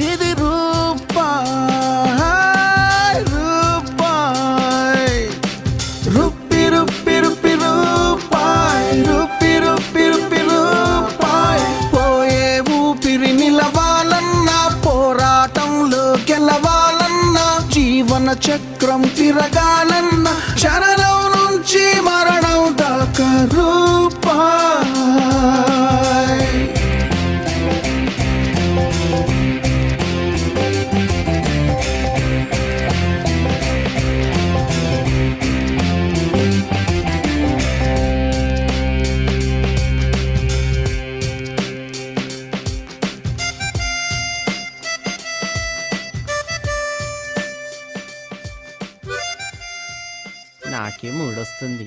ఇది రూపాయ్ రూపాయ్ రూపి రూపి రూపి రూపాయ్ రూపి రూపి రూపి రూపాయ్ పోయే ఊపిరి నిలవాలన్నా పోరాటంలో గెలవాలన్నా జీవన చక్రం తిరగాలన్నా శరణం నుంచి మరణం దాకా రూపాయ్. నాకే మూడొస్తుంది.